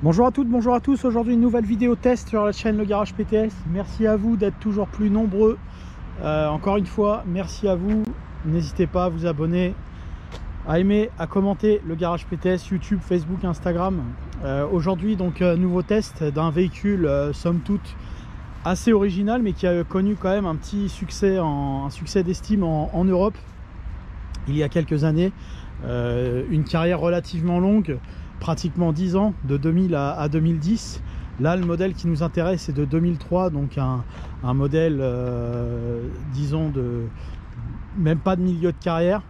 Bonjour à toutes, bonjour à tous. Aujourd'hui une nouvelle vidéo test sur la chaîne Le Garage PTS. Merci à vous d'être toujours plus nombreux. Encore une fois, merci à vous. N'hésitez pas à vous abonner, à aimer, à commenter Le Garage PTS, YouTube, Facebook, Instagram. Aujourd'hui donc nouveau test d'un véhicule somme toute assez original, mais qui a connu quand même un petit succès, un succès d'estime en Europe il y a quelques années. Une carrière relativement longue, pratiquement 10 ans, de 2000 à 2010. Là, le modèle qui nous intéresse est de 2003, donc un modèle, disons, de même pas de milieu de carrière.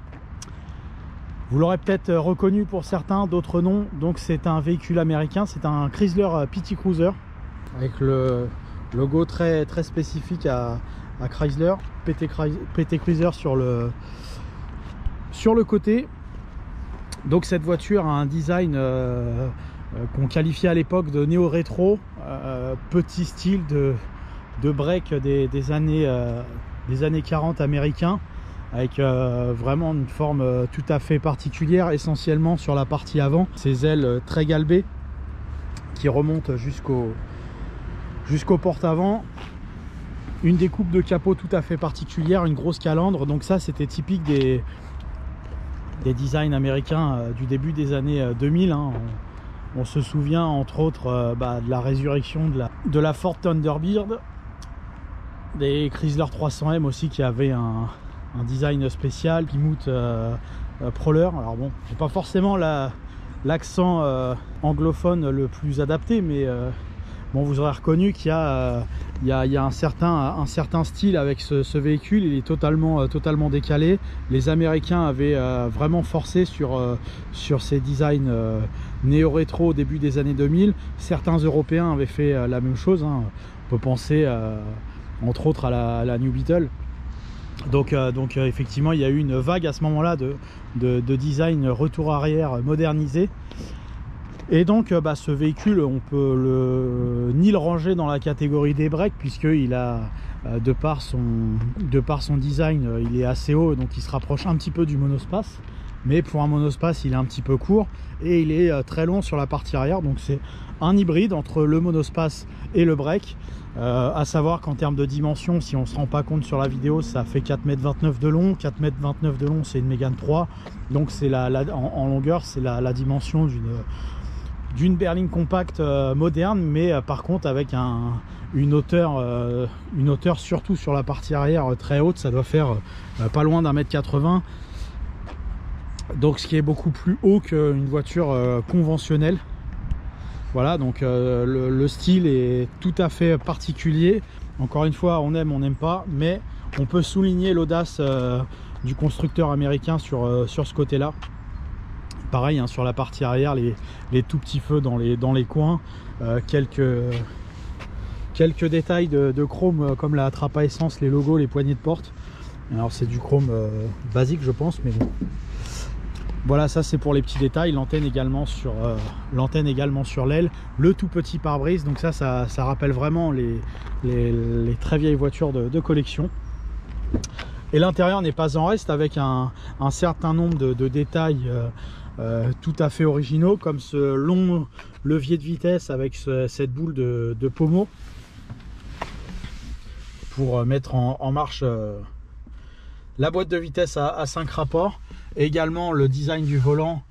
Vous l'aurez peut-être reconnu pour certains, d'autres non. Donc c'est un véhicule américain, c'est un Chrysler PT Cruiser, avec le logo très spécifique à Chrysler, PT Cruiser sur le côté. Donc cette voiture a un design qu'on qualifiait à l'époque de néo-rétro, petit style de break des années 40 américains, avec vraiment une forme tout à fait particulière, essentiellement sur la partie avant. Ces ailes très galbées qui remontent jusqu'au porte-avant. Une découpe de capot tout à fait particulière, une grosse calandre. Donc ça, c'était typique des designs américains du début des années 2000. On se souvient entre autres de la résurrection de la Ford Thunderbird, des Chrysler 300M aussi qui avaient un design spécial, Plymouth Prowler. Alors bon, c'est pas forcément l'accent anglophone le plus adapté, mais bon, vous aurez reconnu qu'il y a un certain style avec ce véhicule. Il est totalement décalé. Les Américains avaient vraiment forcé sur ces designs néo-rétro au début des années 2000. Certains Européens avaient fait la même chose. On peut penser entre autres à la New Beetle. Donc effectivement, il y a eu une vague à ce moment-là de design retour arrière modernisé. Et donc ce véhicule, on peut ni le ranger dans la catégorie des breaks, puisqu'il a, de par son design, il est assez haut, donc il se rapproche un petit peu du monospace. Mais pour un monospace, il est un petit peu court et il est très long sur la partie arrière. Donc c'est un hybride entre le monospace et le break. À savoir qu'en termes de dimension, si on ne se rend pas compte sur la vidéo, ça fait 4,29 m de long. 4,29 m de long, c'est une Mégane 3. Donc c'est en longueur, c'est la dimension d'une berline compacte moderne, mais par contre avec une hauteur surtout sur la partie arrière très haute. Ça doit faire pas loin d'1,80 m, donc ce qui est beaucoup plus haut qu'une voiture conventionnelle. Voilà, donc le style est tout à fait particulier. Encore une fois, on aime, on n'aime pas, mais on peut souligner l'audace du constructeur américain sur ce côté là. Pareil, sur la partie arrière, les tout petits feux dans les coins, quelques détails de chrome comme la trappe à essence, les logos, les poignées de porte. Alors c'est du chrome basique, je pense, mais bon. Voilà, ça c'est pour les petits détails. L'antenne également sur l'aile, le tout petit pare-brise. Donc ça rappelle vraiment les très vieilles voitures de collection. Et l'intérieur n'est pas en reste, avec un certain nombre de détails tout à fait originaux, comme ce long levier de vitesse avec cette boule de pommeau pour mettre en marche la boîte de vitesse à 5 rapports. Et également, le design du volant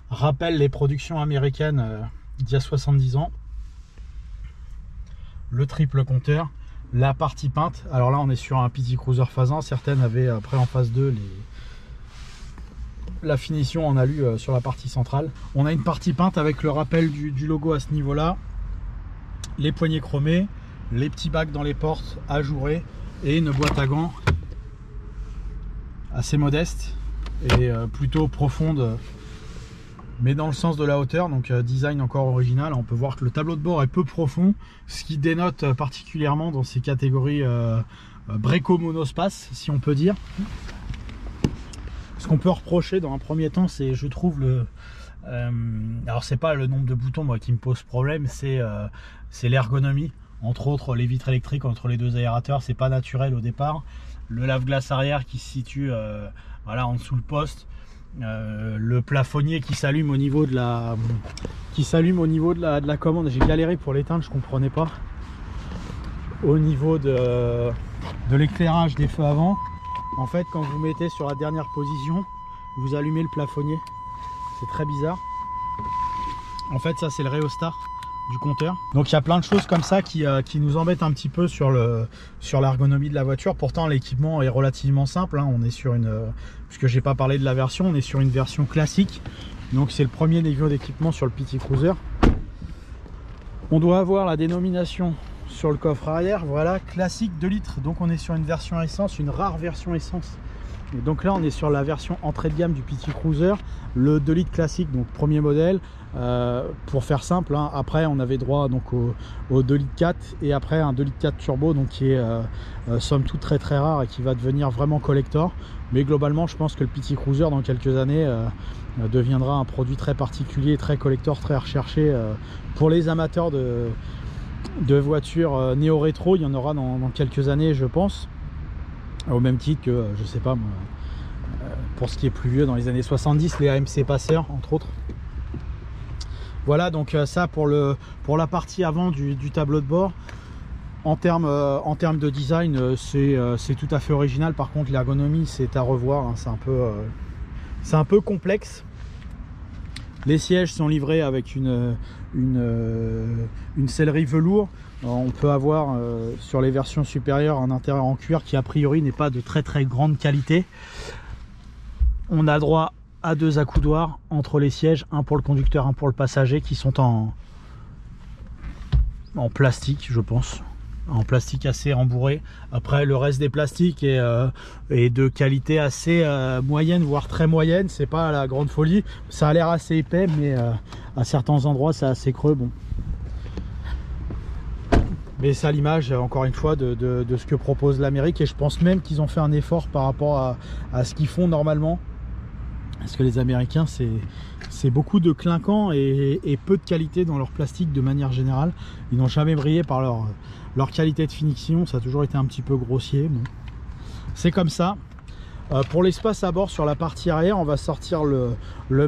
rappelle les productions américaines d'il y a 70 ans. Le triple compteur, la partie peinte. Alors là, on est sur un PT Cruiser phase 1. Certaines avaient après en phase 2 la finition en alu sur la partie centrale. On a une partie peinte avec le rappel du logo à ce niveau-là, les poignées chromées, les petits bacs dans les portes ajourés et une boîte à gants assez modeste et plutôt profonde, mais dans le sens de la hauteur. Donc design encore original. On peut voir que le tableau de bord est peu profond, ce qui dénote particulièrement dans ces catégories breco monospace, si on peut dire. Ce qu'on peut reprocher dans un premier temps, c'est, je trouve, alors c'est pas le nombre de boutons moi qui me pose problème, c'est l'ergonomie. Entre autres, les vitres électriques entre les deux aérateurs, c'est pas naturel au départ. Le lave-glace arrière qui se situe voilà, en dessous le poste. Le plafonnier qui s'allume au niveau de qui s'allume au niveau de la commande. J'ai galéré pour l'éteindre, je comprenais pas. Au niveau de l'éclairage des feux avant, en fait quand vous mettez sur la dernière position, vous allumez le plafonnier. C'est très bizarre. En fait ça c'est le rhéostat du compteur. Donc il y a plein de choses comme ça qui nous embêtent un petit peu sur l'ergonomie de la voiture. Pourtant l'équipement est relativement simple, hein. On est sur puisque j'ai pas parlé de la version, on est sur une version classique. Donc c'est le premier niveau d'équipement sur le PT Cruiser. On doit avoir la dénomination sur le coffre arrière, voilà, classique 2 litres. Donc on est sur une version essence, une rare version essence. Et donc là on est sur la version entrée de gamme du PT Cruiser, le 2 litres classique, donc premier modèle. Pour faire simple, hein, après on avait droit donc au 2 litres 4 et après un 2 litres 4 turbo, donc qui est somme toute très très rare et qui va devenir vraiment collector. Mais globalement je pense que le PT Cruiser dans quelques années deviendra un produit très particulier, très collector, très recherché pour les amateurs de voitures néo-rétro. Il y en aura dans quelques années je pense, au même titre que je sais pas pour ce qui est plus vieux dans les années 70, les AMC Passeur entre autres. Voilà, donc ça pour la partie avant du tableau de bord. En termes de design, c'est tout à fait original. Par contre l'ergonomie c'est à revoir, hein. C'est un peu complexe. Les sièges sont livrés avec une sellerie velours. On peut avoir sur les versions supérieures un intérieur en cuir qui a priori n'est pas de très très grande qualité. On a droit à 2 accoudoirs entre les sièges, un pour le conducteur, un pour le passager, qui sont en plastique, je pense, en plastique assez rembourré. Après le reste des plastiques est de qualité assez moyenne, voire très moyenne. C'est pas la grande folie, ça a l'air assez épais, mais à certains endroits c'est assez creux. Bon, mais c'est à l'image encore une fois de ce que propose l'Amérique, et je pense même qu'ils ont fait un effort par rapport à ce qu'ils font normalement, parce que les Américains c'est beaucoup de clinquant et peu de qualité dans leur plastique de manière générale. Ils n'ont jamais brillé par leur qualité de finition, ça a toujours été un petit peu grossier. Bon, c'est comme ça. Pour l'espace à bord sur la partie arrière, on va sortir le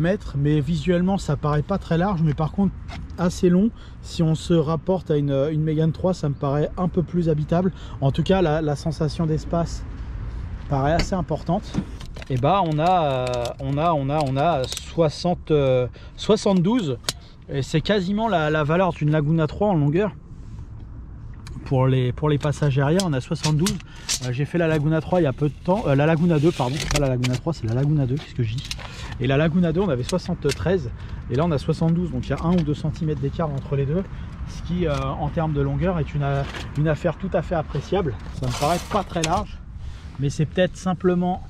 mètre, mais visuellement ça paraît pas très large, mais par contre assez long. Si on se rapporte à une Mégane 3, ça me paraît un peu plus habitable. En tout cas la sensation d'espace paraît assez importante. Et bah on a 72, et c'est quasiment la valeur d'une Laguna 3 en longueur. Pour les passages arrière, on a 72. J'ai fait la Laguna 3 il y a peu de temps, la Laguna 2 pardon, pas la Laguna 3, c'est la Laguna 2, qu'est-ce que je dis. Et la Laguna 2 on avait 73 et là on a 72, donc il y a 1 ou 2 cm d'écart entre les deux, ce qui en termes de longueur est une affaire tout à fait appréciable. Ça me paraît pas très large, mais c'est peut-être simplement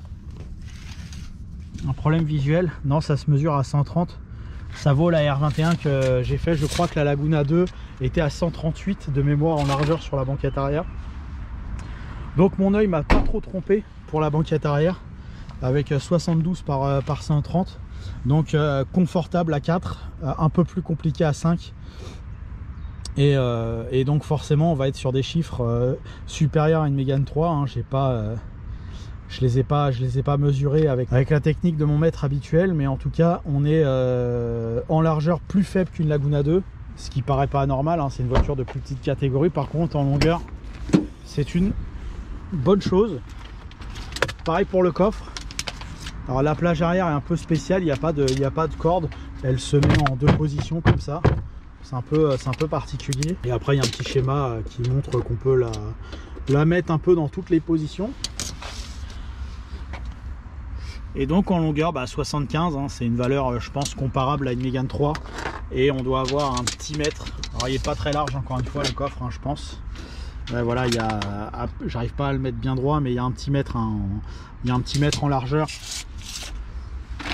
un problème visuel. Non, ça se mesure à 130. Ça vaut la R21 que j'ai fait. Je crois que la Laguna 2 était à 138 de mémoire en largeur sur la banquette arrière. Donc mon œil m'a pas trop trompé pour la banquette arrière, avec 72 par 130. Donc confortable à 4, un peu plus compliqué à 5. Et donc forcément on va être sur des chiffres supérieurs à une Mégane 3. Hein. Je les ai pas mesurés avec la technique de mon mètre habituel, mais en tout cas on est en largeur plus faible qu'une Laguna 2, ce qui paraît pas anormal, hein. C'est une voiture de plus petite catégorie. Par contre en longueur c'est une bonne chose. Pareil pour le coffre. Alors la plage arrière est un peu spéciale, il n'y a pas de corde, elle se met en 2 positions comme ça. C'est un peu particulier. Et après il y a un petit schéma qui montre qu'on peut la mettre un peu dans toutes les positions. Et donc en longueur 75, hein, c'est une valeur je pense comparable à une Mégane 3, et on doit avoir un petit mètre. Alors il n'est pas très large encore une fois le coffre, hein, je pense. Voilà, j'arrive pas à le mettre bien droit, mais il y a un petit mètre, hein, il y a un petit mètre en largeur.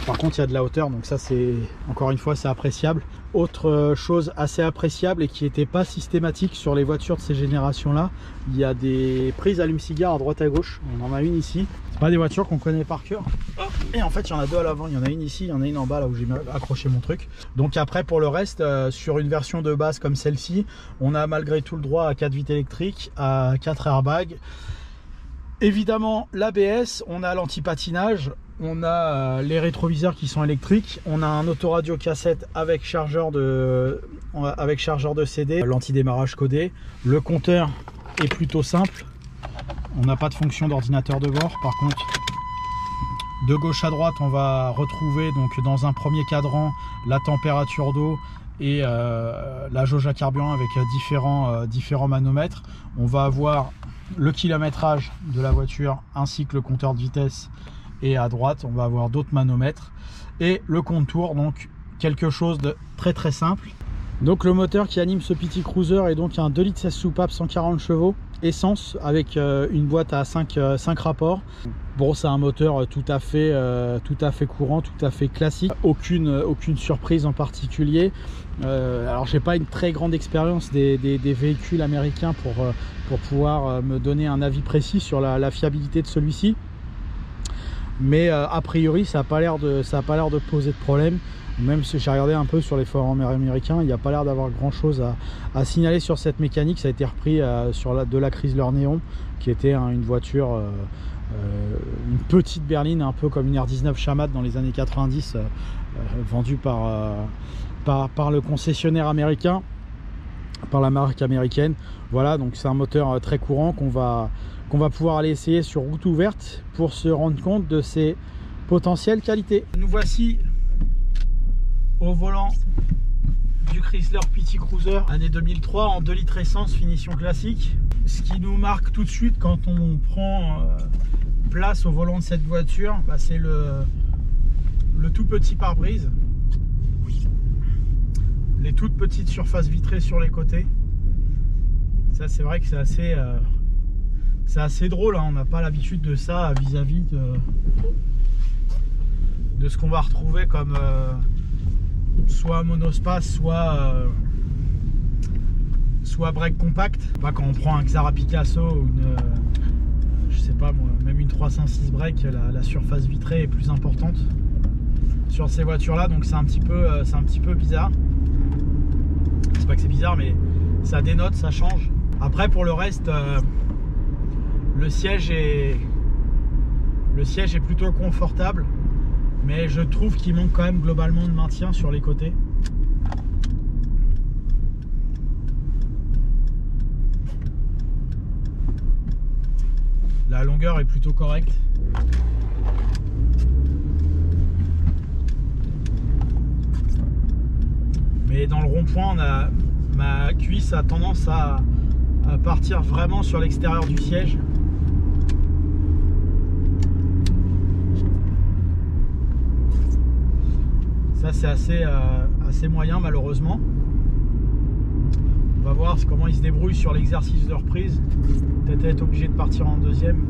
Par contre il y a de la hauteur, donc ça c'est encore une fois c'est appréciable. Autre chose assez appréciable et qui n'était pas systématique sur les voitures de ces générations là, il y a des prises allume-cigare à droite à gauche. On en a une ici, c'est pas des voitures qu'on connaît par cœur, et en fait il y en a 2 à l'avant, il y en a une ici, il y en a une en bas là où j'ai accroché mon truc. Donc après pour le reste, sur une version de base comme celle-ci, on a malgré tout le droit à 4 vitres électriques, à 4 airbags Évidemment l'ABS, on a l'anti-patinage, on a les rétroviseurs qui sont électriques, on a un autoradio cassette avec chargeur de CD, l'anti-démarrage codé. Le compteur est plutôt simple, on n'a pas de fonction d'ordinateur de bord. Par contre, de gauche à droite, on va retrouver donc dans un premier cadran la température d'eau et la jauge à carburant avec différents manomètres. On va avoir le kilométrage de la voiture ainsi que le compteur de vitesse, et à droite on va avoir d'autres manomètres et le contour, donc quelque chose de très très simple. Donc le moteur qui anime ce petit cruiser est donc un 2,16 litres soupape 140 chevaux essence avec une boîte à 5 rapports. Bon, c'est un moteur tout à fait courant, tout à fait classique, aucune surprise en particulier. Alors j'ai pas une très grande expérience des véhicules américains pour pouvoir me donner un avis précis sur la fiabilité de celui-ci, mais a priori ça n'a pas l'air de poser de problème. Même si j'ai regardé un peu sur les forums américains, il n'y a pas l'air d'avoir grand chose à signaler sur cette mécanique. Ça a été repris de la Chrysler Neon, qui était une voiture, une petite berline, un peu comme une R19 Shamat dans les années 90, vendue par le concessionnaire américain, par la marque américaine. Voilà, donc c'est un moteur très courant qu'on va pouvoir aller essayer sur route ouverte pour se rendre compte de ses potentielles qualités. Nous voici au volant du Chrysler Petit Cruiser année 2003 en 2 litres essence, finition classique. Ce qui nous marque tout de suite quand on prend place au volant de cette voiture, c'est le tout petit pare-brise, les toutes petites surfaces vitrées sur les côtés. Ça, c'est vrai que c'est assez drôle, hein. On n'a pas l'habitude de ça vis-à-vis de ce qu'on va retrouver comme soit monospace, soit break compact. Quand on prend un Xara Picasso ou je sais pas moi, même une 306 break, la surface vitrée est plus importante sur ces voitures là, donc c'est un petit peu bizarre. C'est pas que c'est bizarre, mais ça dénote, ça change. Après, pour le reste, le siège est plutôt confortable, mais je trouve qu'il manque quand même globalement de maintien sur les côtés. La longueur est plutôt correcte. Mais dans le rond-point, ma cuisse a tendance à partir vraiment sur l'extérieur du siège. Ça, c'est assez moyen, malheureusement. On va voir comment il se débrouille sur l'exercice de reprise. Peut-être être obligé de partir en deuxième.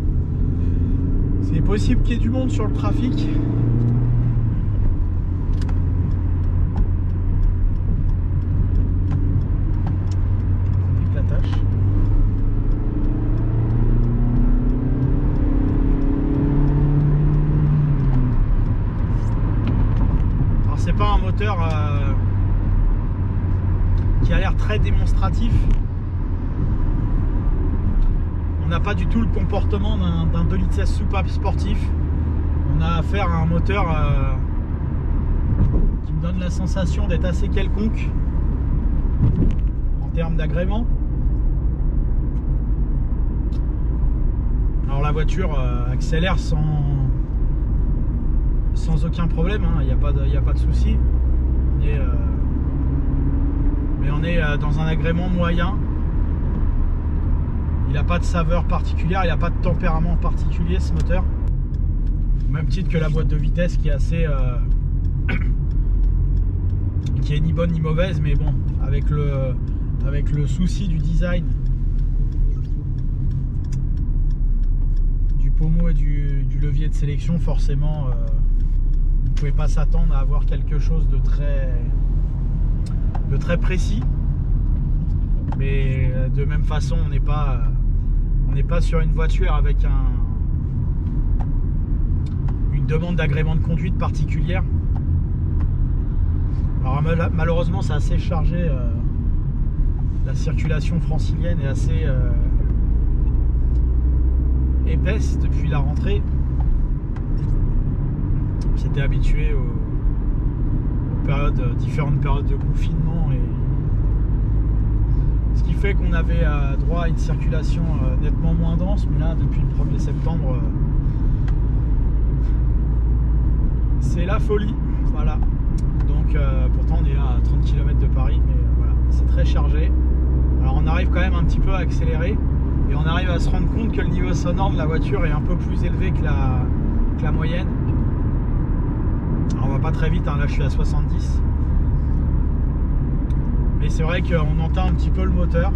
C'est possible qu'il y ait du monde sur le trafic. C'est pas un moteur qui a l'air très démonstratif. On n'a pas du tout le comportement d'un 2,16 litres soupape sportif. On a affaire à un moteur qui me donne la sensation d'être assez quelconque en termes d'agrément. Alors la voiture accélère sans aucun problème, hein. Il n'y a pas de souci. Mais on est dans un agrément moyen. Il n'a pas de saveur particulière, il n'a pas de tempérament particulier, ce moteur. Au même titre que la boîte de vitesse qui est assez qui est ni bonne ni mauvaise, mais bon, avec le souci du design du pommeau et du levier de sélection, forcément vous ne pouvez pas s'attendre à avoir quelque chose de très précis. Mais de même façon, on n'est pas sur une voiture avec une demande d'agrément de conduite particulière. Alors malheureusement, c'est assez chargé. La circulation francilienne est épaisse depuis la rentrée. J'étais habitué aux différentes périodes de confinement, et ce qui fait qu'on avait droit à une circulation nettement moins dense. Mais là, depuis le 1er septembre, c'est la folie. Voilà. Donc pourtant on est là à 30 km de Paris, mais voilà, c'est très chargé. Alors on arrive quand même un petit peu à accélérer, et on arrive à se rendre compte que le niveau sonore de la voiture est un peu plus élevé que la moyenne. Alors on va pas très vite, hein, là je suis à 70. Mais c'est vrai qu'on entend un petit peu le moteur.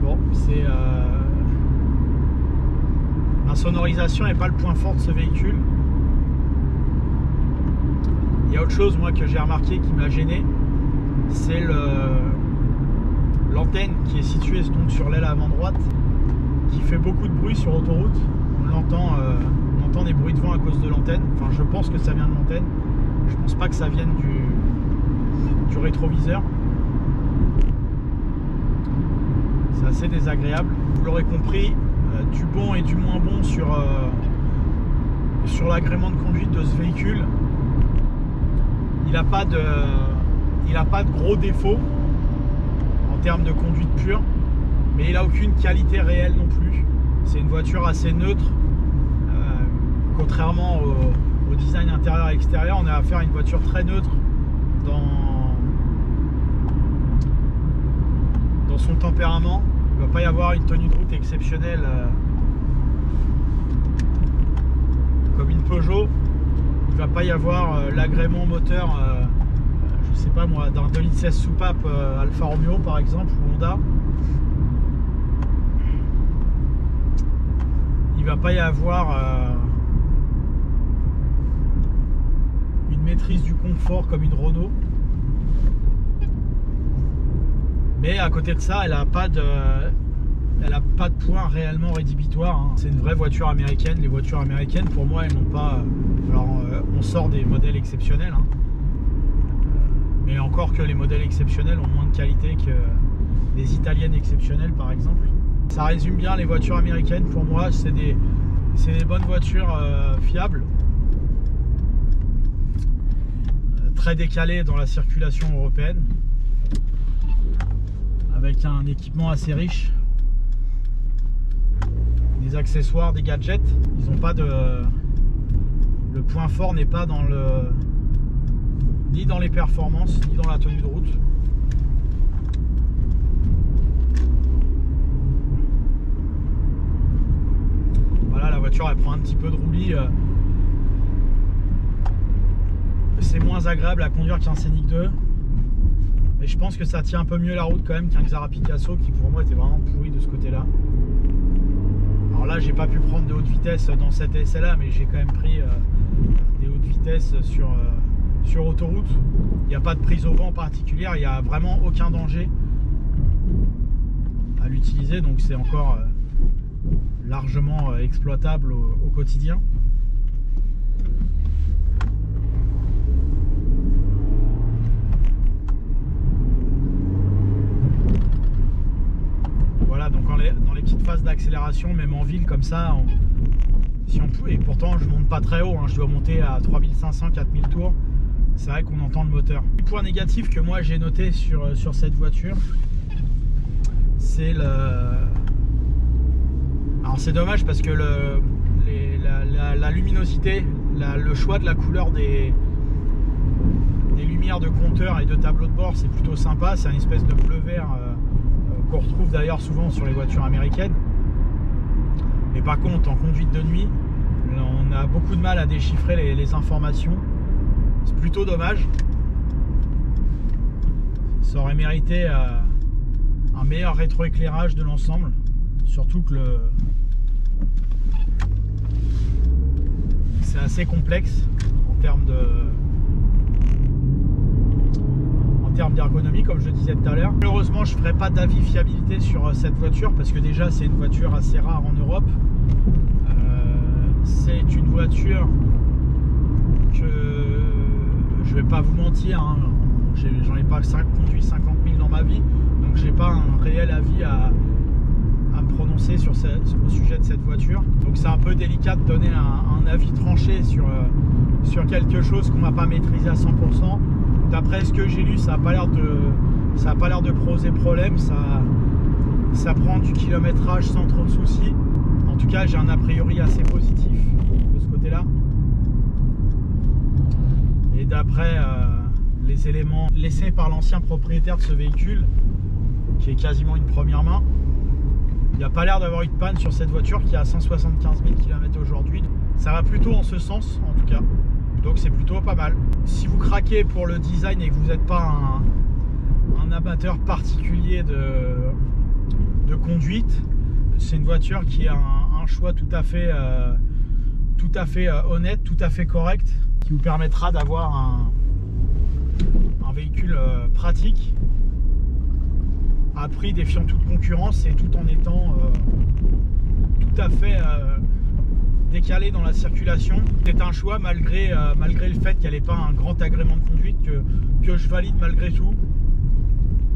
Bon, c'est la sonorisation n'est pas le point fort de ce véhicule. Il y a autre chose, moi, que j'ai remarqué qui m'a gêné, c'est l'antenne qui est située donc sur l'aile avant droite, qui fait beaucoup de bruit sur autoroute. On entend des bruits de vent à cause de l'antenne. Enfin, je pense que ça vient de l'antenne. Je pense pas que ça vienne du rétroviseur. C'est assez désagréable. Vous l'aurez compris, du bon et du moins bon sur l'agrément de conduite de ce véhicule. Il n'a pas de gros défauts en termes de conduite pure, mais il n'a aucune qualité réelle non plus. C'est une voiture assez neutre, contrairement au design intérieur et extérieur. On a affaire à une voiture très neutre dans son tempérament. Il ne va pas y avoir une tenue de route exceptionnelle comme une Peugeot. Il ne va pas y avoir l'agrément moteur, je sais pas moi, d'un 2,16 litres soupape Alfa Romeo par exemple, ou Honda. Il ne va pas y avoir une maîtrise du confort comme une Renault. Mais à côté de ça, elle n'a pas de points réellement rédhibitoires, hein. C'est une vraie voiture américaine. Les voitures américaines, pour moi, elles n'ont pas... Alors, on sort des modèles exceptionnels, hein. Mais encore que les modèles exceptionnels ont moins de qualité que les italiennes exceptionnelles, par exemple. Ça résume bien les voitures américaines. Pour moi, c'est des bonnes voitures fiables, très décalées dans la circulation européenne, avec un équipement assez riche, des accessoires, des gadgets. Ils ont pas de... Le point fort n'est pas dans ni dans les performances, ni dans la tenue de route. Voilà, la voiture, elle prend un petit peu de roulis. C'est moins agréable à conduire qu'un Scénic 2. Mais je pense que ça tient un peu mieux la route quand même qu'un Xara Picasso, qui pour moi était vraiment pourri de ce côté-là. Alors là, j'ai pas pu prendre de haute vitesse dans cette essai-là, mais j'ai quand même pris des hautes vitesses sur autoroute. Il n'y a pas de prise au vent particulière, il n'y a vraiment aucun danger à l'utiliser, donc c'est encore largement exploitable au quotidien. Voilà, donc dans les petites phases d'accélération, même en ville comme ça, si on peut, et pourtant je monte pas très haut, hein, je dois monter à 3500-4000 tours, c'est vrai qu'on entend le moteur. Le point négatif que moi j'ai noté sur cette voiture, c'est alors c'est dommage parce que la luminosité, le choix de la couleur des lumières de compteur et de tableau de bord, c'est plutôt sympa. C'est une espèce de bleu vert qu'on retrouve d'ailleurs souvent sur les voitures américaines. Mais par contre, en conduite de nuit, on a beaucoup de mal à déchiffrer les informations. C'est plutôt dommage. Ça aurait mérité un meilleur rétroéclairage de l'ensemble. Surtout que c'est assez complexe en termes d'ergonomie, comme je disais tout à l'heure. Malheureusement, je ne ferai pas d'avis fiabilité sur cette voiture parce que déjà c'est une voiture assez rare en Europe. C'est une voiture que je vais pas vous mentir, hein, j'en ai pas conduit 50 000 dans ma vie, donc j'ai pas un réel avis à me prononcer prononcé au sujet de cette voiture. Donc c'est un peu délicat de donner un avis tranché sur quelque chose qu'on n'a pas maîtrisé à 100%. D'après ce que j'ai lu, ça n'a pas l'air de poser problème. Ça prend du kilométrage sans trop de soucis. En tout cas, j'ai un a priori assez positif de ce côté-là. Et d'après les éléments laissés par l'ancien propriétaire de ce véhicule, qui est quasiment une première main, il n'y a pas l'air d'avoir eu de panne sur cette voiture qui a 175 000 km aujourd'hui. Ça va plutôt en ce sens, en tout cas. Donc c'est plutôt pas mal. Si vous craquez pour le design et que vous n'êtes pas un amateur particulier de conduite, c'est une voiture qui a un choix tout à fait honnête, tout à fait correct, qui vous permettra d'avoir un véhicule pratique à prix défiant toute concurrence et tout en étant tout à fait décalé dans la circulation. C'est un choix malgré le fait qu'elle n'ait pas un grand agrément de conduite que je valide malgré tout,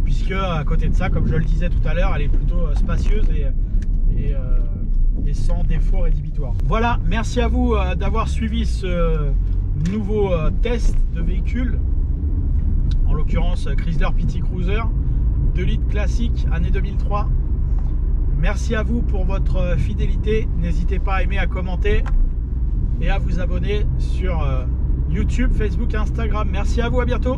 puisque à côté de ça, comme je le disais tout à l'heure, elle est plutôt spacieuse et sans défaut rédhibitoire. Voilà, merci à vous d'avoir suivi ce nouveau test de véhicule, en l'occurrence Chrysler PT Cruiser 2 litres classique, année 2003. Merci à vous pour votre fidélité. N'hésitez pas à aimer, à commenter et à vous abonner sur YouTube, Facebook et Instagram. Merci à vous, à bientôt.